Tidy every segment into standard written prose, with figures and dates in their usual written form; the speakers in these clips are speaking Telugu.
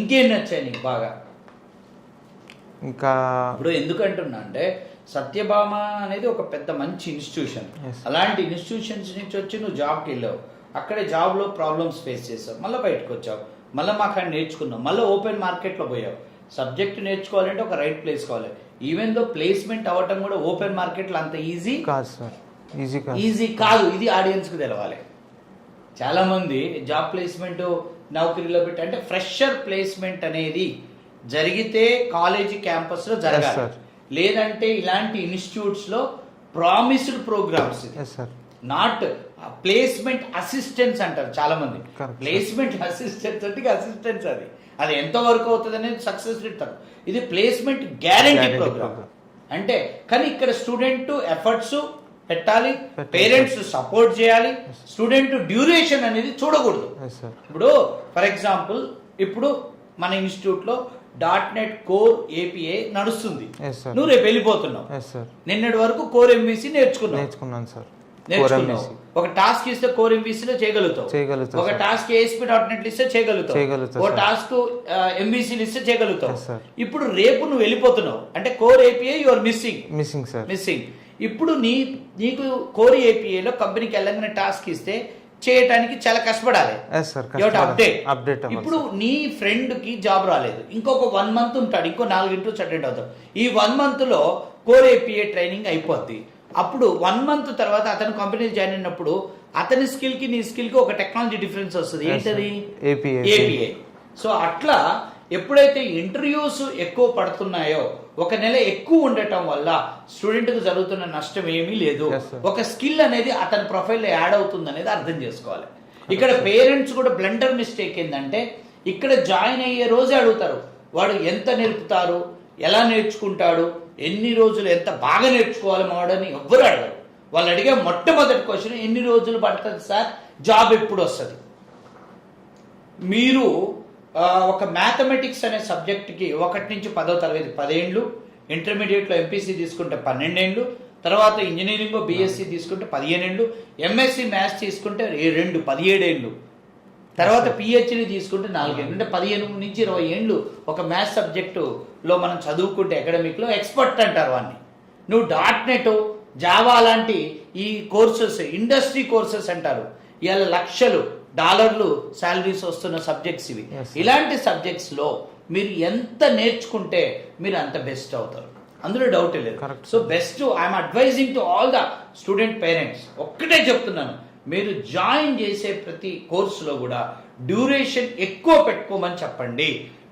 ఇంకేం నచ్చాయి నీకు బాగా? ఇంకా ఇప్పుడు ఎందుకంటున్నా అంటే సత్యభామ అనేది ఒక పెద్ద మంచి ఇన్స్టిట్యూషన్. అలాంటి ఇన్స్టిట్యూషన్స్ నుంచి వచ్చి నువ్వు జాబ్కి వెళ్ళావు, అక్కడే జాబ్లో ప్రాబ్లమ్స్ ఫేస్ చేసావు, మళ్ళీ బయటకు వచ్చావు, మళ్ళీ మాకు అక్కడ నేర్చుకున్నావు, మళ్ళీ ఓపెన్ మార్కెట్లో పోయావు. సబ్జెక్ట్ నేర్చుకోవాలంటే ఒక రైట్ ప్లేస్ కావాలి. ఈవెన్ దో ప్లేస్మెంట్ అవ్వటం కూడా ఓపెన్ మార్కెట్లో అంత ఈజీ కాదు సార్, ఈజీ కాదు. ఇది ఆడియన్స్కి తెలవాలి. చాలా మంది జాబ్ ప్లేస్మెంట్ నౌకరీలో పెట్టి అంటే ఫ్రెషర్ ప్లేస్మెంట్ అనేది జరిగితే కాలేజీ క్యాంపస్ లో జరగాలి, లేదంటే ఇలాంటి ఇన్స్టిట్యూట్స్ లో promised programmes, not placement assistance అంటారు చాలా మంది. ప్లేస్మెంట్ అసిస్టెన్స్ అంటే అసిస్టెన్స్ అది ఎంత వరకు అవుతుంది అనేది సక్సెస్ రేట్ తక్కువ. ఇది ప్లేస్మెంట్ గ్యారంటీ ప్రోగ్రామ్ అంటే. కానీ ఇక్కడ స్టూడెంట్ ఎఫర్ట్స్ పెట్టాలి, పేరెంట్స్ సపోర్ట్ చేయాలి, స్టూడెంట్ డ్యూరేషన్ అనేది చూడకూడదు. ఇప్పుడు ఫర్ ఎగ్జాంపుల్ ఇప్పుడు మన ఇన్స్టిట్యూట్ లో .NET కోర్ API నడుస్తుంది, నువ్వు రేపు వెళ్ళిపోతున్నావు, నిన్నటి వరకు కోర్ MVC నేర్చుకున్నాను సార్. ఒక టాస్క్ ఇస్తే కోర్ MVC లో చేయగలుగుతావు, ఒక టాస్క్ ASP.NET ఇస్తే చేయగలుగుతావు, ఒక టాస్క్ MVC ఇస్తే చేయగలుగుతావు. ఇప్పుడు రేపు నువ్వు వెళ్ళిపోతున్నావు అంటే core API you are missing. ఇప్పుడు నీకు కోర్ API లో కంపెనీకి వెళ్ళగానే టాస్క్ ఇస్తే చేయటానికి చాలా కష్టపడాలి, అప్డేట్. ఇప్పుడు నీ ఫ్రెండ్ కి జాబ్ రాలేదు, ఇంకొక 1 month ఉంటాడు, ఇంకో 4 ఇంటర్వ్యూస్ అటెండ్ అవుతాడు. ఈ 1 month లో కోర్ API ట్రైనింగ్ అయిపోద్ది. అప్పుడు 1 month తర్వాత అతను కంపెనీ జాయిన్ అయినప్పుడు అతని స్కిల్ కి నీ స్కిల్ కి ఒక టెక్నాలజీ డిఫరెన్స్ వస్తుంది. ఏంటది? API. సో అట్లా ఎప్పుడైతే ఇంటర్వ్యూస్ ఎక్కువ పడుతున్నాయో, ఒక నెల ఎక్కువ ఉండటం వల్ల స్టూడెంట్ కు జరుగుతున్న నష్టం ఏమీ లేదు. ఒక స్కిల్ అనేది అతని ప్రొఫైల్ లో యాడ్ అవుతుంది అనేది అర్థం చేసుకోవాలి. ఇక్కడ పేరెంట్స్ కూడా బ్లండర్ మిస్టేక్ ఏంటంటే ఇక్కడ జాయిన్ అయ్యే రోజే అడుగుతారు, వాడు ఎంత నేర్పుతారు, ఎలా నేర్చుకుంటాడు, ఎన్ని రోజులు ఎంత బాగా నేర్చుకోవాలి మావాడని ఎవ్వరు అడగరు. వాళ్ళు అడిగే మొట్టమొదటి క్వశ్చన్ ఎన్ని రోజులు పడుతుంది సార్, జాబ్ ఎప్పుడు వస్తుంది. మీరు ఒక మ్యాథమెటిక్స్ అనే సబ్జెక్ట్కి 1 నుంచి 10వ తరగతి 10 ఏళ్ళు, ఇంటర్మీడియట్లో MPC తీసుకుంటే 12 ఏళ్ళు, తర్వాత ఇంజనీరింగ్ BSc తీసుకుంటే 15 ఏళ్ళు, MSc మ్యాథ్స్ తీసుకుంటే 17 ఏళ్ళు, తర్వాత PhD తీసుకుంటే 4 ఏళ్ళు, అంటే 15 నుంచి 20 ఏళ్ళు ఒక మ్యాథ్స్ సబ్జెక్టులో మనం చదువుకుంటే అకాడమిక్లో ఎక్స్పర్ట్ అంటారు వాడిని. నువ్వు .NET జావా లాంటి ఈ కోర్సెస్ ఇండస్ట్రీ కోర్సెస్ అంటారు, ఇవాళ లక్షలు డాలర్లు శాలరీస్ వస్తున్న సబ్జెక్ట్స్ ఇవి. ఇలాంటి సబ్జెక్ట్స్ లో మీరు ఎంత నేర్చుకుంటే మీరు అంత బెస్ట్ అవుతారు, అందులో డౌట్ లేదు. So best I'm advising to all the student parents, ఒక్కటే చెప్తున్నాను, మీరు జాయిన్ చేసే ప్రతి కోర్సులో కూడా డ్యూరేషన్ ఎక్కువ పెట్టుకోమని చెప్పండి,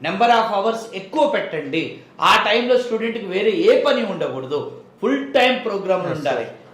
నెంబర్ ఆఫ్ అవర్స్ ఎక్కువ పెట్టండి. ఆ టైంలో స్టూడెంట్కి వేరే ఏ పని ఉండకూడదు, ఫుల్ టైం ప్రోగ్రామ్ ఉండాలి.